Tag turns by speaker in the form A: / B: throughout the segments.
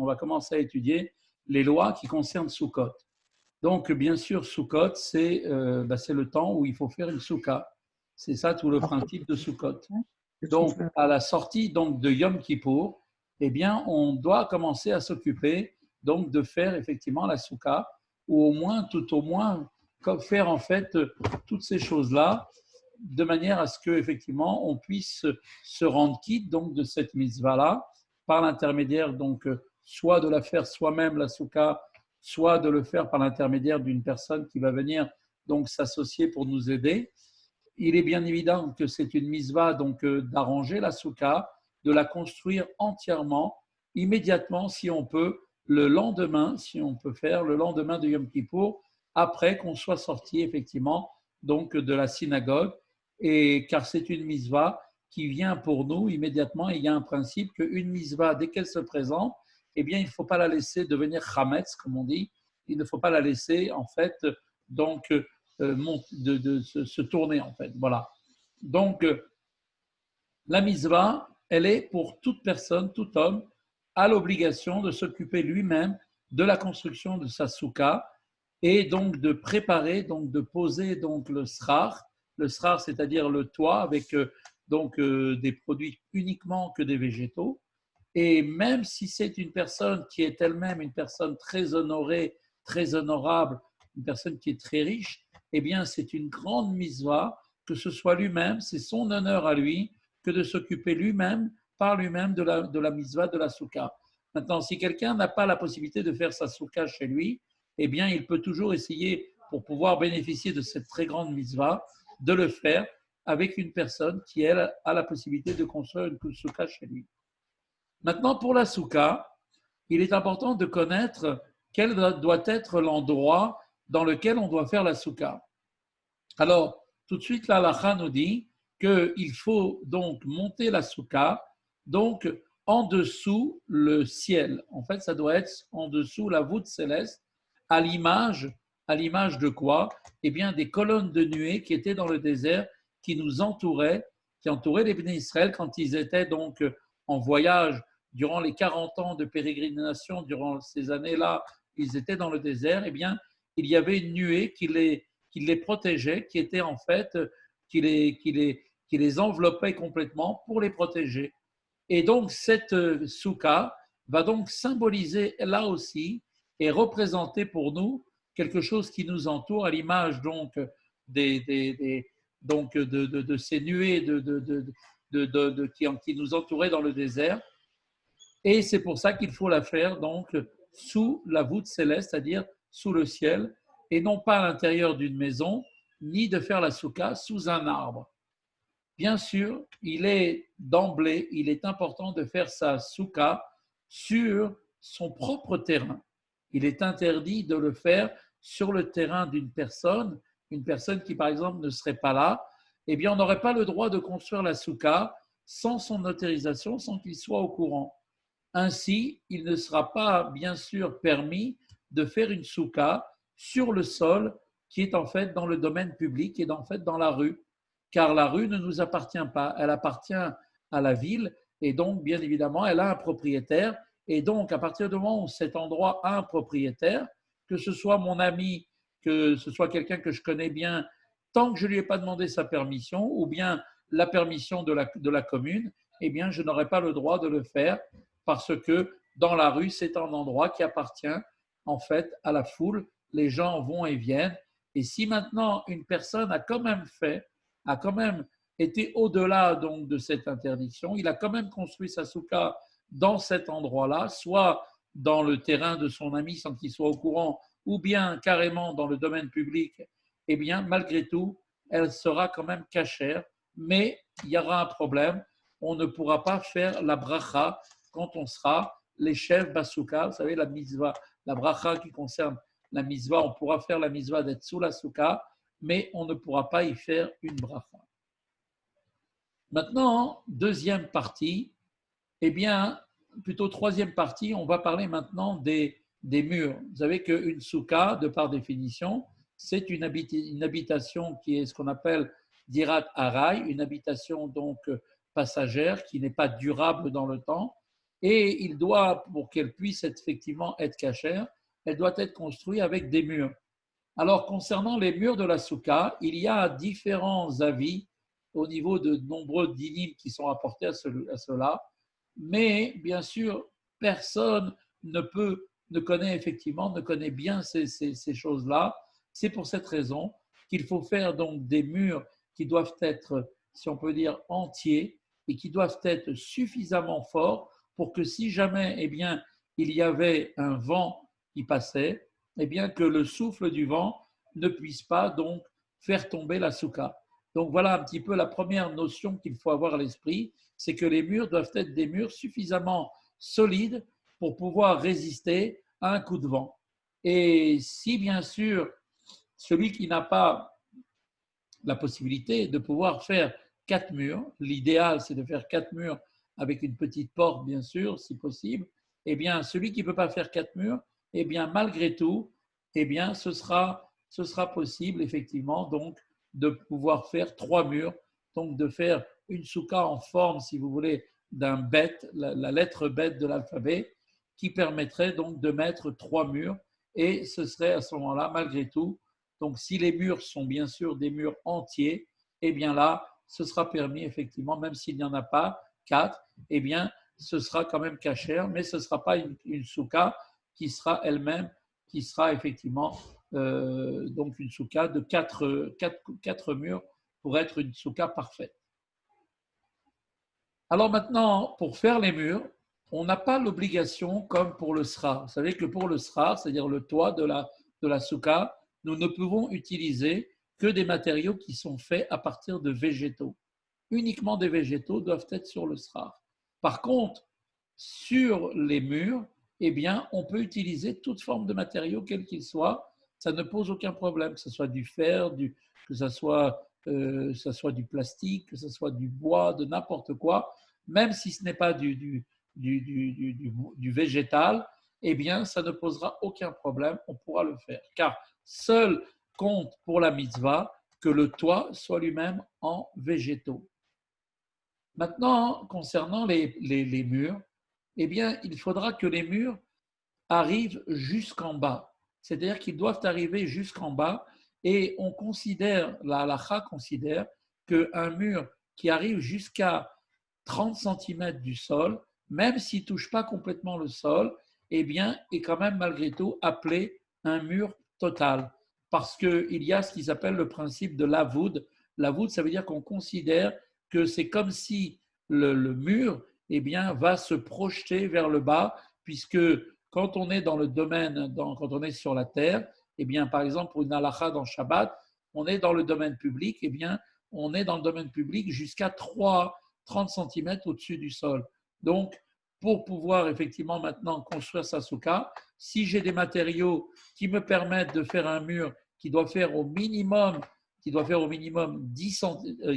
A: on va commencer à étudier les lois qui concernent Sukkot. Donc, bien sûr, Sukkot, c'est le temps où il faut faire une soukha. C'est ça tout le principe de Sukkot. Donc, à la sortie donc, de Yom Kippour, eh bien, on doit commencer à s'occuper donc de faire effectivement la soukha, ou au moins, tout au moins, faire en fait toutes ces choses-là, de manière à ce que effectivement on puisse se rendre quitte donc de cette mitzvah-là par l'intermédiaire donc soit de la faire soi-même la soukha, soit de le faire par l'intermédiaire d'une personne qui va venir donc s'associer pour nous aider. Il est bien évident que c'est une mitzvah donc d'arranger la soukha, de la construire entièrement, immédiatement si on peut, le lendemain, si on peut faire le lendemain de Yom Kippour, après qu'on soit sorti effectivement donc de la synagogue, et car c'est une mitzvah qui vient pour nous immédiatement. Et il y a un principe qu'une mitzvah, dès qu'elle se présente, eh bien, il ne faut pas la laisser devenir chametz, comme on dit. Il ne faut pas la laisser, en fait, donc, de se tourner, en fait. Voilà. Donc, la mitzvah, elle est pour toute personne, tout homme, a l'obligation de s'occuper lui-même de la construction de sa soukha et donc de préparer, donc de poser donc le srar, c'est-à-dire le toit avec des produits uniquement que des végétaux. Et même si c'est une personne qui est elle-même une personne très honorée, très honorable, une personne qui est très riche, eh bien c'est une grande mitzvah que ce soit lui-même, c'est son honneur à lui que de s'occuper lui-même, par lui-même de la mitzvah de la soukha. Maintenant, si quelqu'un n'a pas la possibilité de faire sa soukha chez lui, eh bien il peut toujours essayer, pour pouvoir bénéficier de cette très grande mitzvah, de le faire avec une personne qui, elle, a la possibilité de construire une soukha chez lui. Maintenant, pour la soukha, il est important de connaître quel doit être l'endroit dans lequel on doit faire la soukha. Alors, tout de suite, la halakha nous dit qu'il faut donc monter la soukha, donc en dessous le ciel. En fait, ça doit être en dessous la voûte céleste, à l'image de quoi? Eh bien, des colonnes de nuée qui étaient dans le désert, qui nous entouraient, qui entouraient les Béné Israël quand ils étaient donc en voyage durant les 40 ans de pérégrination, durant ces années-là, ils étaient dans le désert. Eh bien, il y avait une nuée qui les protégeait, qui était en fait, qui les enveloppait complètement pour les protéger. Et donc, cette soukha va donc symboliser là aussi et représenter pour nous quelque chose qui nous entoure, à l'image donc de ces nuées qui nous entouraient dans le désert. Et c'est pour ça qu'il faut la faire donc sous la voûte céleste, c'est-à-dire sous le ciel, et non pas à l'intérieur d'une maison, ni de faire la soukha sous un arbre. Bien sûr, il est d'emblée, il est important de faire sa soukha sur son propre terrain. Il est interdit de le faire sur le terrain d'une personne, une personne qui par exemple ne serait pas là. Eh bien, on n'aurait pas le droit de construire la soukha sans son autorisation, sans qu'il soit au courant. Ainsi, il ne sera pas, bien sûr, permis de faire une soukha sur le sol qui est en fait dans le domaine public, qui est en fait dans la rue, car la rue ne nous appartient pas, elle appartient à la ville et donc, bien évidemment, elle a un propriétaire. Et donc, à partir du moment où cet endroit a un propriétaire, que ce soit mon ami, que ce soit quelqu'un que je connais bien, tant que je ne lui ai pas demandé sa permission ou bien la permission de la commune, eh bien, je n'aurai pas le droit de le faire parce que dans la rue, c'est un endroit qui appartient en fait à la foule. Les gens vont et viennent. Et si maintenant une personne a quand même été au-delà donc de cette interdiction, il a quand même construit sa soukha dans cet endroit-là, soit dans le terrain de son ami sans qu'il soit au courant, ou bien carrément dans le domaine public, eh bien, malgré tout, elle sera quand même cachère, mais il y aura un problème, on ne pourra pas faire la bracha quand on sera les chefs basouka, vous savez, la mitzvah, la bracha qui concerne la mitzvah, on pourra faire la mitzvah d'être sous la soukha, mais on ne pourra pas y faire une bracha. Maintenant, deuxième partie, eh bien, plutôt troisième partie, on va parler maintenant des murs. Vous savez qu'une soukha, de par définition, c'est une habitation qui est ce qu'on appelle dirat haray, une habitation donc passagère qui n'est pas durable dans le temps. Et il doit, pour qu'elle puisse effectivement être cachère, elle doit être construite avec des murs. Alors, concernant les murs de la soukha, il y a différents avis au niveau de nombreux dynimes qui sont apportés à cela, mais bien sûr, personne ne connaît effectivement, ne connaît bien ces choses-là. C'est pour cette raison qu'il faut faire donc des murs qui doivent être, si on peut dire, entiers et qui doivent être suffisamment forts pour que si jamais, eh bien, il y avait un vent qui passait, eh bien, que le souffle du vent ne puisse pas donc faire tomber la soukha. Donc voilà un petit peu la première notion qu'il faut avoir à l'esprit, c'est que les murs doivent être des murs suffisamment solides pour pouvoir résister à un coup de vent. Et si bien sûr celui qui n'a pas la possibilité de pouvoir faire 4 murs, l'idéal c'est de faire 4 murs avec une petite porte bien sûr si possible, eh bien celui qui ne peut pas faire 4 murs, eh bien malgré tout, eh bien ce sera possible effectivement donc de pouvoir faire 3 murs, donc de faire une soukha en forme si vous voulez d'un bête, la lettre bête de l'alphabet, qui permettrait donc de mettre 3 murs et ce serait à ce moment-là malgré tout. Donc, si les murs sont bien sûr des murs entiers, eh bien là, ce sera permis effectivement, même s'il n'y en a pas 4, eh bien, ce sera quand même cachère, mais ce ne sera pas une soukha qui sera elle-même, qui sera effectivement donc une soukha de 4 murs pour être une soukha parfaite. Alors maintenant, pour faire les murs, on n'a pas l'obligation comme pour le srar. Vous savez que pour le srar, c'est-à-dire le toit de la soukha, nous ne pouvons utiliser que des matériaux qui sont faits à partir de végétaux. Uniquement des végétaux doivent être sur le srar. Par contre, sur les murs, eh bien, on peut utiliser toute forme de matériaux, quel qu'il soit. Ça ne pose aucun problème, que ce soit du fer, que ce soit du plastique, que ce soit du bois, de n'importe quoi, même si ce n'est pas du végétal, eh bien, ça ne posera aucun problème, on pourra le faire. Car seul compte pour la mitzvah que le toit soit lui-même en végétaux. Maintenant, concernant les murs, eh bien, il faudra que les murs arrivent jusqu'en bas. C'est-à-dire qu'ils doivent arriver jusqu'en bas et on considère, la halakha considère qu'un mur qui arrive jusqu'à 30 cm du sol, même s'il ne touche pas complètement le sol, eh bien, est quand même malgré tout appelé un mur total. Parce qu'il y a ce qu'ils appellent le principe de l'avoud. L'avoud, ça veut dire qu'on considère que c'est comme si le mur eh bien, va se projeter vers le bas, puisque quand on est dans le domaine, quand on est sur la terre, eh bien, par exemple, pour une halakha dans Shabbat, on est dans le domaine public, eh bien, on est dans le domaine public jusqu'à 30 cm au-dessus du sol. Donc, pour pouvoir effectivement maintenant construire sa soukha, si j'ai des matériaux qui me permettent de faire un mur qui doit faire au minimum 10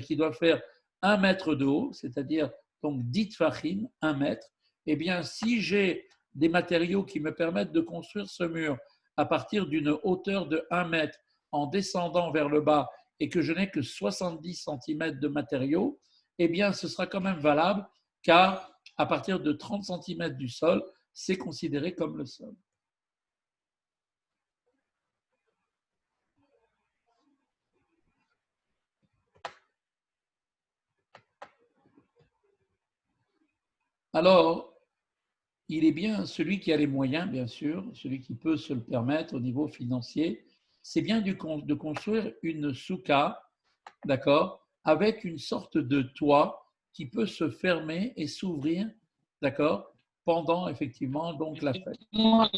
A: qui doit faire 1 mètre de haut, c'est-à-dire donc 10 tfachim, 1 mètre, eh bien, si j'ai des matériaux qui me permettent de construire ce mur à partir d'une hauteur de 1 mètre en descendant vers le bas et que je n'ai que 70 cm de matériaux, eh bien, ce sera quand même valable car à partir de 30 cm du sol, c'est considéré comme le sol. Alors, il est bien celui qui a les moyens, bien sûr, celui qui peut se le permettre au niveau financier, c'est bien de construire une soukha, d'accord, avec une sorte de toit qui peut se fermer et s'ouvrir, d'accord, pendant effectivement donc la fête. On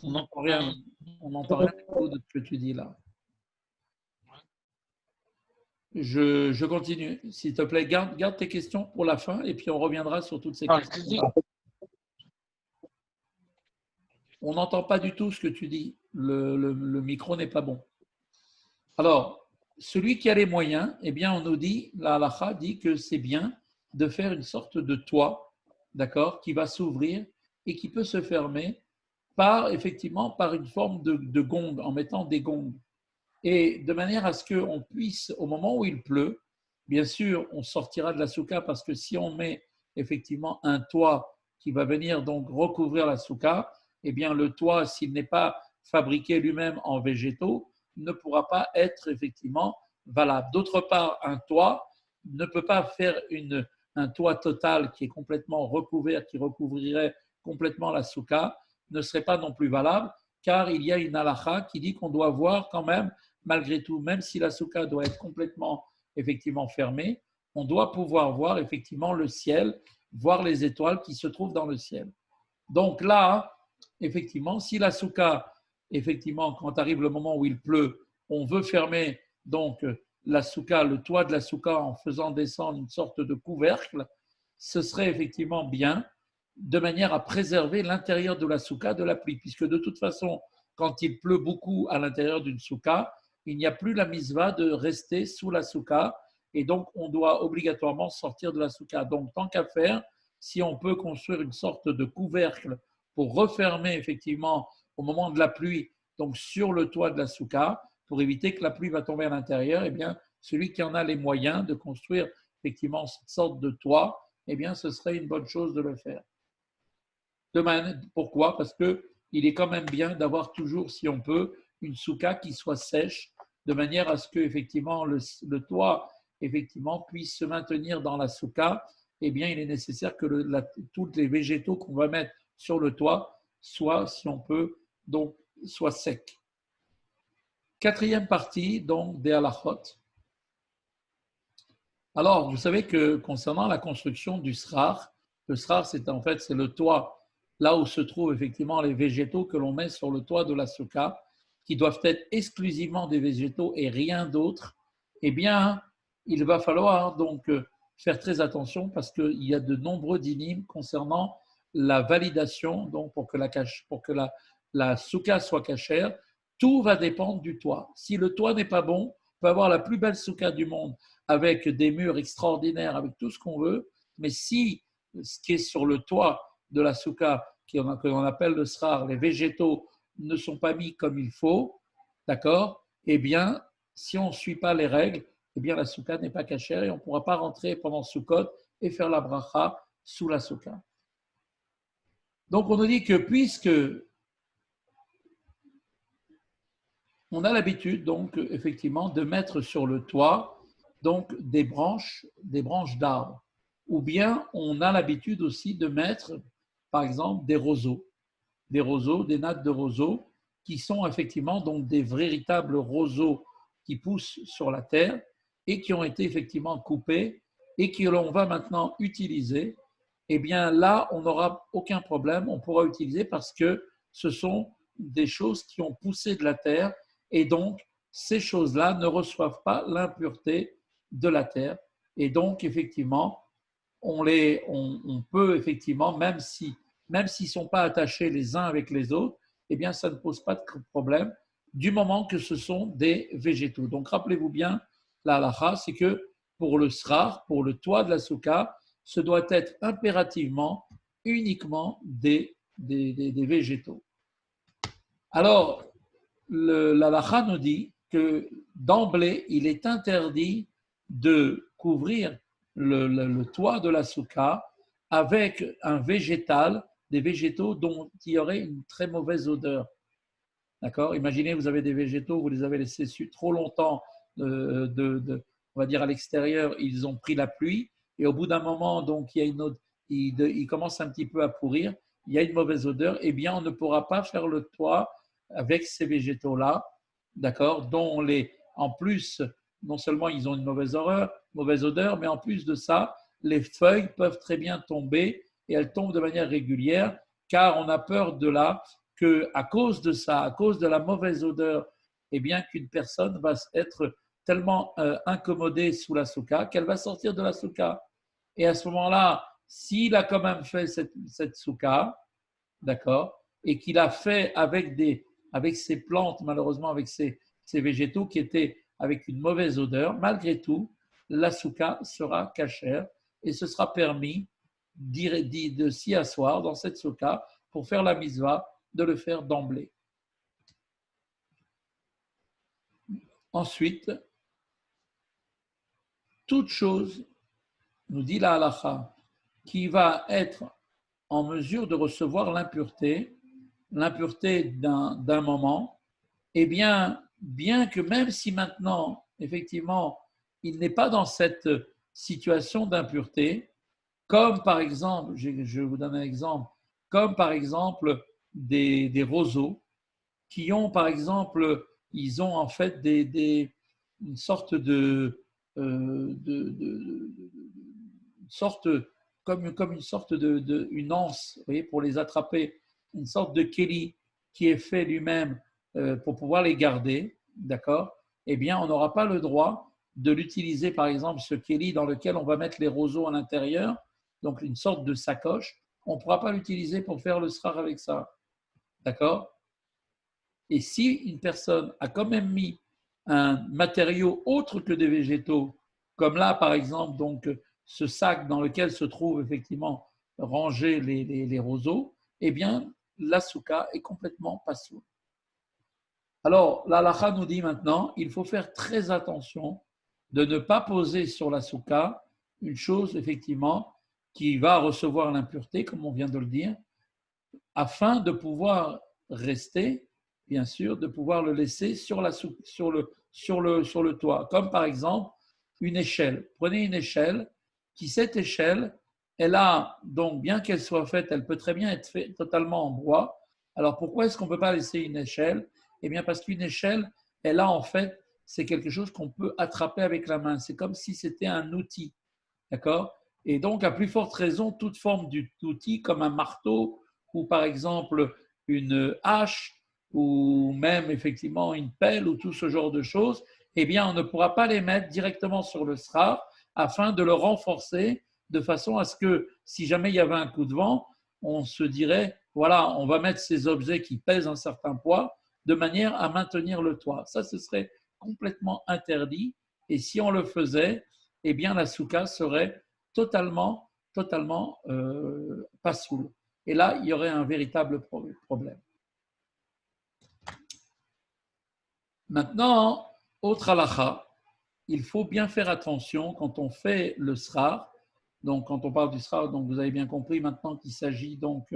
A: n'entend rien, de ce que tu dis là. Je continue. S'il te plaît, garde tes questions pour la fin et puis on reviendra sur toutes ces questions. On n'entend pas du tout ce que tu dis. Le micro n'est pas bon. Alors, celui qui a les moyens, eh bien, on nous dit, la halakha dit que c'est bien de faire une sorte de toit, d'accord, qui va s'ouvrir et qui peut se fermer effectivement par une forme de gong, en mettant des gongs. Et de manière à ce qu'on puisse, au moment où il pleut, bien sûr, on sortira de la souka parce que si on met effectivement un toit qui va venir donc recouvrir la souka, eh bien le toit, s'il n'est pas fabriqué lui-même en végétaux, ne pourra pas être effectivement valable. D'autre part, un toit ne peut pas faire un toit total qui est complètement recouvert, qui recouvrirait complètement la souka, ne serait pas non plus valable, car il y a une halakha qui dit qu'on doit voir quand même, malgré tout, même si la souka doit être complètement effectivement fermée, on doit pouvoir voir effectivement le ciel, voir les étoiles qui se trouvent dans le ciel. Donc là, effectivement, si la souka, effectivement, quand arrive le moment où il pleut, on veut fermer donc la souka, le toit de la souka en faisant descendre une sorte de couvercle, ce serait effectivement bien de manière à préserver l'intérieur de la souka de la pluie, puisque de toute façon, quand il pleut beaucoup à l'intérieur d'une souka, il n'y a plus la misva de rester sous la souka, et donc on doit obligatoirement sortir de la souka. Donc tant qu'à faire, si on peut construire une sorte de couvercle pour refermer effectivement au moment de la pluie, donc sur le toit de la souka, pour éviter que la pluie va tomber à l'intérieur, eh bien, celui qui en a les moyens de construire effectivement cette sorte de toit, eh bien, ce serait une bonne chose de le faire. Pourquoi? Parce qu'il est quand même bien d'avoir toujours, si on peut, une souka qui soit sèche, de manière à ce que effectivement le toit effectivement puisse se maintenir dans la souka. Eh bien, il est nécessaire que tous les végétaux qu'on va mettre sur le toit soient, si on peut, donc soient secs. Quatrième partie, donc, des halachot. Alors, vous savez que concernant la construction du srar, le srar, c'est en fait c'est le toit, là où se trouvent effectivement les végétaux que l'on met sur le toit de la souka, qui doivent être exclusivement des végétaux et rien d'autre. Eh bien, il va falloir donc faire très attention parce qu'il y a de nombreux dynimes concernant la validation, donc pour que la souka soit cachère. Tout va dépendre du toit. Si le toit n'est pas bon, on peut avoir la plus belle souka du monde avec des murs extraordinaires, avec tout ce qu'on veut, mais si ce qui est sur le toit de la souka, que l'on appelle le srar, les végétaux ne sont pas mis comme il faut, d'accord, eh bien, si on ne suit pas les règles, eh bien, la souka n'est pas cachère et on ne pourra pas rentrer pendant Sukkot et faire la bracha sous la souka. Donc, on nous dit que puisque on a l'habitude, donc, effectivement, de mettre sur le toit donc, des branches d'arbres. Ou bien on a l'habitude aussi de mettre, par exemple, des roseaux, des nattes de roseaux, qui sont effectivement donc des véritables roseaux qui poussent sur la terre et qui ont été effectivement coupés et que l'on va maintenant utiliser. Eh bien là, on n'aura aucun problème, on pourra utiliser parce que ce sont des choses qui ont poussé de la terre et donc ces choses-là ne reçoivent pas l'impureté de la terre. Et donc, effectivement, on peut effectivement, même s'ils ne sont pas attachés les uns avec les autres, eh bien, ça ne pose pas de problème du moment que ce sont des végétaux. Donc, rappelez-vous bien, la halakha, c'est que pour le srar, pour le toit de la souka, ce doit être impérativement uniquement des végétaux. Alors, la halakha nous dit que d'emblée, il est interdit de couvrir le toit de la souka avec un végétal, des végétaux dont il y aurait une très mauvaise odeur. D'accord? Imaginez, vous avez des végétaux, vous les avez laissés trop longtemps, on va dire à l'extérieur, ils ont pris la pluie, et au bout d'un moment, donc, ils commencent un petit peu à pourrir, il y a une mauvaise odeur, eh bien, on ne pourra pas faire le toit avec ces végétaux-là, d'accord? En plus, non seulement ils ont une mauvaise odeur, mais en plus de ça, les feuilles peuvent très bien tomber, et elles tombent de manière régulière, car on a peur qu'à cause de ça, à cause de la mauvaise odeur, eh bien qu'une personne va être tellement incommodée sous la souka qu'elle va sortir de la souka. Et à ce moment-là, s'il a quand même fait cette souka, d'accord, et qu'il a fait avec ses plantes, malheureusement avec ses végétaux qui étaient avec une mauvaise odeur, malgré tout, la souka sera cachère et ce sera permis de s'y asseoir dans cette souka pour faire la misva, de le faire d'emblée. Ensuite, toute chose, nous dit la halakha, qui va être en mesure de recevoir l'impureté d'un moment, eh bien que même si maintenant, effectivement, il n'est pas dans cette situation d'impureté, comme par exemple, je vous donne un exemple, comme par exemple des roseaux qui ont par exemple, ils ont en fait une sorte une sorte, comme une sorte une anse, vous voyez, pour les attraper, une sorte de kéli qui est fait lui-même pour pouvoir les garder, d'accord? Eh bien, on n'aura pas le droit de l'utiliser, par exemple, ce kéli dans lequel on va mettre les roseaux à l'intérieur, donc une sorte de sacoche. On ne pourra pas l'utiliser pour faire le srar avec ça, d'accord? Et si une personne a quand même mis un matériau autre que des végétaux, comme là par exemple donc ce sac dans lequel se trouvent effectivement rangés les roseaux, eh bien la souka est complètement passoul. Alors la halakha nous dit maintenant, il faut faire très attention de ne pas poser sur la souka une chose effectivement qui va recevoir l'impureté, comme on vient de le dire, afin de pouvoir rester, bien sûr, de pouvoir le laisser sur le toit. Comme par exemple une échelle. Prenez une échelle qui, cette échelle, elle a, donc bien qu'elle soit faite, elle peut très bien être faite totalement en bois. Alors pourquoi est-ce qu'on ne peut pas laisser une échelle? Eh bien parce qu'une échelle, elle a en fait, c'est quelque chose qu'on peut attraper avec la main. C'est comme si c'était un outil. D'accord? Et donc, à plus forte raison, toute forme d'outil comme un marteau ou par exemple une hache ou même effectivement une pelle ou tout ce genre de choses, eh bien, on ne pourra pas les mettre directement sur le srar afin de le renforcer de façon à ce que si jamais il y avait un coup de vent, on se dirait, voilà, on va mettre ces objets qui pèsent un certain poids de manière à maintenir le toit. Ça, ce serait complètement interdit. Et si on le faisait, eh bien la souka serait totalement pas soule. Et là, il y aurait un véritable problème. Maintenant, autre halakha, il faut bien faire attention quand on fait le srar. Donc, quand on parle du srar, donc vous avez bien compris maintenant qu'il s'agit donc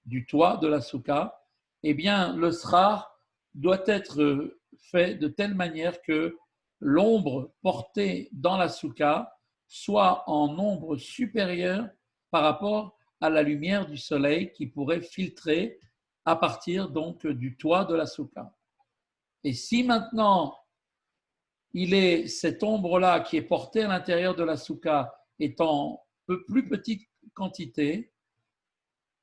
A: du toit de la souka. Eh bien, le srar doit être fait de telle manière que l'ombre portée dans la souka soit en nombre supérieur par rapport à la lumière du soleil qui pourrait filtrer à partir donc du toit de la souka. Et si maintenant il est cette ombre-là qui est portée à l'intérieur de la souka est en peu plus petite quantité,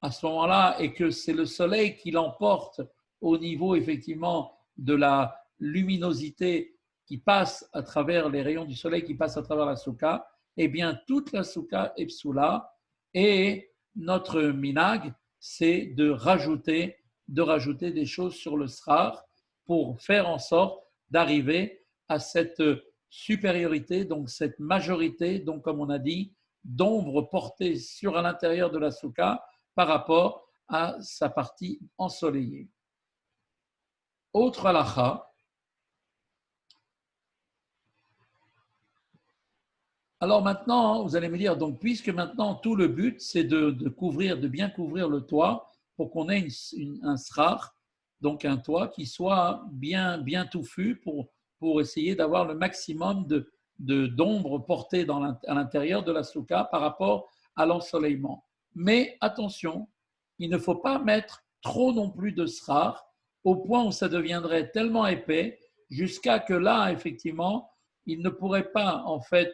A: à ce moment-là, et que c'est le soleil qui l'emporte au niveau effectivement de la luminosité qui passe à travers les rayons du soleil qui passent à travers la souka, eh bien toute la souka est psoula et notre minag, c'est de rajouter des choses sur le srar pour faire en sorte d'arriver à cette supériorité, donc cette majorité, donc comme on a dit, d'ombre portée sur à l'intérieur de la souka par rapport à sa partie ensoleillée. Autre halakha. Alors maintenant, vous allez me dire, donc puisque maintenant tout le but, c'est de bien couvrir le toit pour qu'on ait un srar, donc un toit qui soit bien touffu pour essayer d'avoir le maximum d'ombre portée à l'intérieur de la souka par rapport à l'ensoleillement. Mais attention, il ne faut pas mettre trop non plus de srar au point où ça deviendrait tellement épais jusqu'à que là, effectivement, il ne pourrait pas, en fait,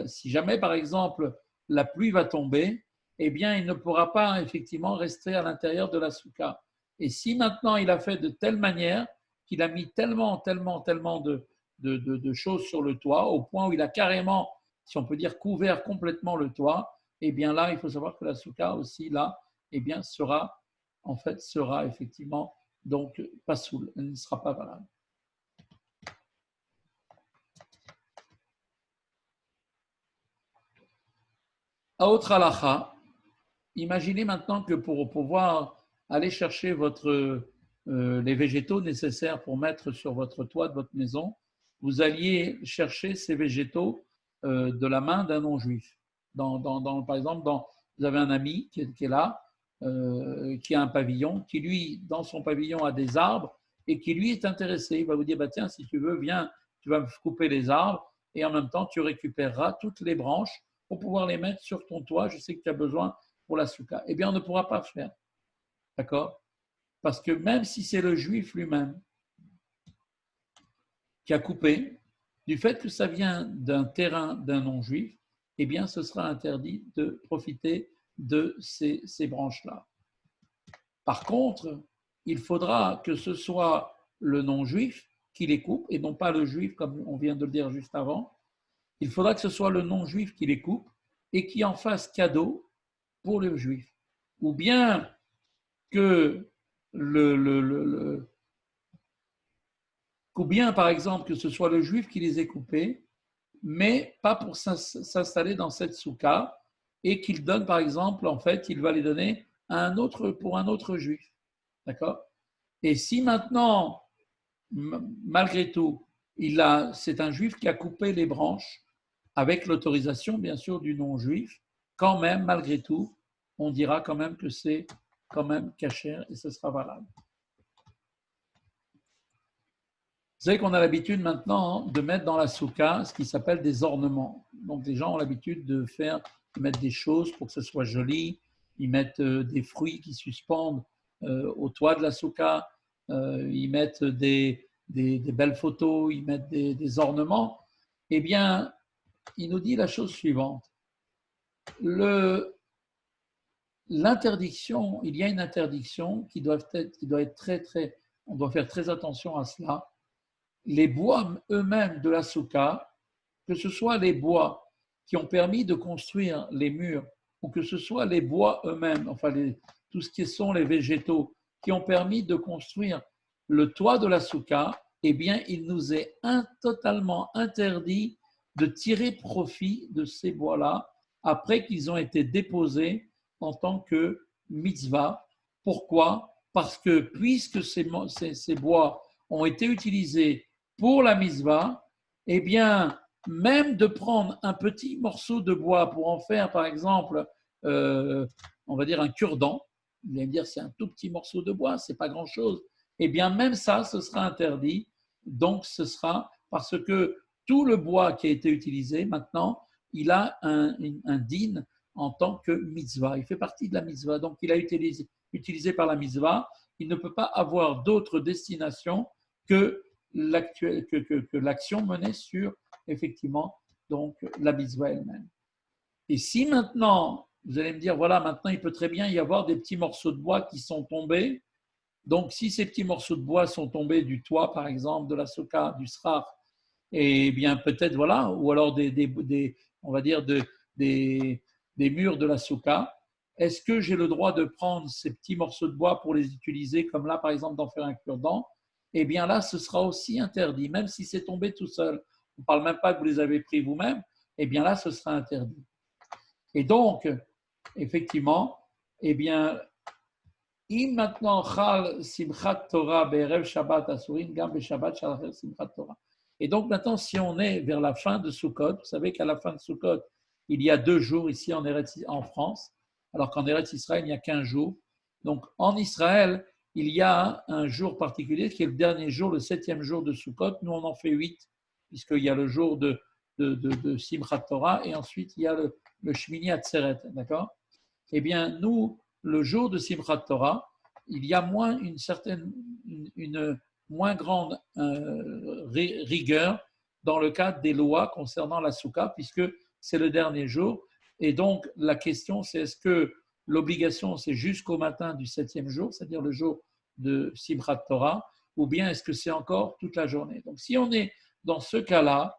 A: si jamais, par exemple, la pluie va tomber, eh bien, il ne pourra pas effectivement rester à l'intérieur de la souka. Et si maintenant il a fait de telle manière qu'il a mis tellement de choses sur le toit, au point où il a carrément, si on peut dire, couvert complètement le toit, eh bien là, il faut savoir que la souka aussi, là, eh bien, sera effectivement donc pas soule, elle ne sera pas valable. Autre halakha, imaginez maintenant que pour pouvoir aller chercher les végétaux nécessaires pour mettre sur votre toit de votre maison, vous alliez chercher ces végétaux de la main d'un non-juif. Par exemple, vous avez un ami qui est là, qui a un pavillon, qui lui, dans son pavillon, a des arbres et qui lui est intéressé. Il va vous dire, bah, tiens, si tu veux, viens, tu vas me couper les arbres et en même temps, tu récupéreras toutes les branches pour pouvoir les mettre sur ton toit. Je sais que tu as besoin pour la souka. Eh bien, on ne pourra pas faire. D'accord? Parce que même si c'est le juif lui-même qui a coupé, du fait que ça vient d'un terrain d'un non-juif, eh bien, ce sera interdit de profiter de ces branches-là. Par contre, il faudra que ce soit le non-juif qui les coupe et non pas le juif, comme on vient de le dire juste avant. Il faudra que ce soit le non-juif qui les coupe et qui en fasse cadeau pour le juif. Ou bien que ou bien, par exemple, que ce soit le juif qui les ait coupés, mais pas pour s'installer dans cette souka, et qu'il donne, par exemple, en fait, il va les donner pour un autre juif. D'accord? Et si maintenant, malgré tout, c'est un juif qui a coupé les branches, avec l'autorisation, bien sûr, du non-juif, quand même, malgré tout, on dira quand même que c'est quand même cachère et ce sera valable. Vous savez qu'on a l'habitude maintenant de mettre dans la souka ce qui s'appelle des ornements. Donc les gens ont l'habitude de mettre des choses pour que ce soit joli. Ils mettent des fruits qui suspendent au toit de la souka. Ils mettent des belles photos. Ils mettent des ornements. Eh bien, il nous dit la chose suivante. L'interdiction, il y a une interdiction qui doit être très, on doit faire très attention à cela. Les bois eux-mêmes de la souka, que ce soit les bois qui ont permis de construire les murs, ou que ce soit les bois eux-mêmes, enfin tout ce qui sont les végétaux qui ont permis de construire le toit de la souka, eh bien, il nous est totalement interdit de tirer profit de ces bois-là après qu'ils ont été déposés en tant que mitzvah. Pourquoi? Parce que puisque ces bois ont été utilisés pour la mitzvah, eh bien, même de prendre un petit morceau de bois pour en faire, par exemple, on va dire un cure-dent, vous allez me dire c'est un tout petit morceau de bois, c'est pas grand-chose, eh bien, même ça, ce sera interdit. Donc, ce sera parce que tout le bois qui a été utilisé, maintenant, il a un din en tant que mitzvah. Il fait partie de la mitzvah. Donc, il a été utilisé par la mitzvah. Il ne peut pas avoir d'autre destination que l'action menée sur, effectivement, donc la mitzvah elle-même. Et si maintenant, vous allez me dire, voilà, maintenant, il peut très bien y avoir des petits morceaux de bois qui sont tombés. Donc, si ces petits morceaux de bois sont tombés du toit, par exemple, de la souka, du srar, et bien peut-être, voilà, ou alors on va dire des murs de la souka, est-ce que j'ai le droit de prendre ces petits morceaux de bois pour les utiliser, comme là, par exemple, d'en faire un cure-dent? Eh bien là, ce sera aussi interdit, même si c'est tombé tout seul. On ne parle même pas que vous les avez pris vous-même, eh bien là, ce sera interdit. Et donc, effectivement, eh bien, im maintenant chal simchat Torah be'erev Shabbat asurin gam be'Shabbat shalacher simchat Torah. Et donc maintenant, si on est vers la fin de Sukkot, vous savez qu'à la fin de Sukkot, il y a 2 jours ici en France, alors qu'en Eretz Israël, il y a 15 jours. Donc en Israël, il y a un jour particulier qui est le dernier jour, le 7e jour de Sukkot. Nous, on en fait 8, puisqu'il y a le jour de Simchat Torah et ensuite il y a le Shmini Atzeret, d'accord? Eh bien, nous, le jour de Simchat Torah, il y a une moins grande rigueur dans le cadre des lois concernant la soukha, puisque c'est le dernier jour. Et donc, la question, c'est est-ce que l'obligation, c'est jusqu'au matin du 7e jour, c'est-à-dire le jour de Simchat Torah, ou bien est-ce que c'est encore toute la journée? Donc, si on est dans ce cas-là,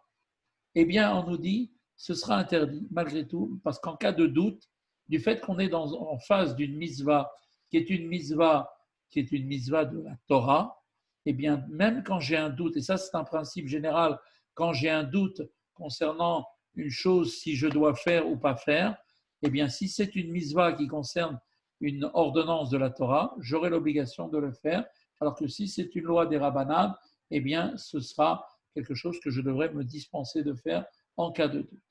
A: eh bien, on nous dit ce sera interdit, malgré tout, parce qu'en cas de doute, du fait qu'on est en face d'une mitzvah qui est une mitzvah de la Torah, eh bien, même quand j'ai un doute, et ça c'est un principe général, quand j'ai un doute concernant une chose, si je dois faire ou pas faire, eh bien, si c'est une mitzvah qui concerne une ordonnance de la Torah, j'aurai l'obligation de le faire, alors que si c'est une loi des rabbanades, eh bien, ce sera quelque chose que je devrais me dispenser de faire en cas de doute.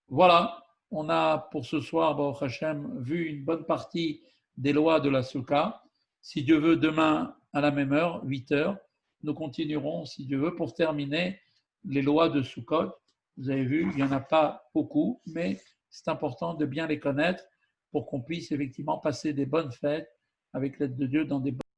A: Voilà, on a pour ce soir, Baruch Hashem, vu une bonne partie des lois de la Souka. Si Dieu veut, demain à la même heure, 8 heures, nous continuerons, si Dieu veut, pour terminer les lois de Sukkot. Vous avez vu, il n'y en a pas beaucoup, mais c'est important de bien les connaître pour qu'on puisse effectivement passer des bonnes fêtes avec l'aide de Dieu dans des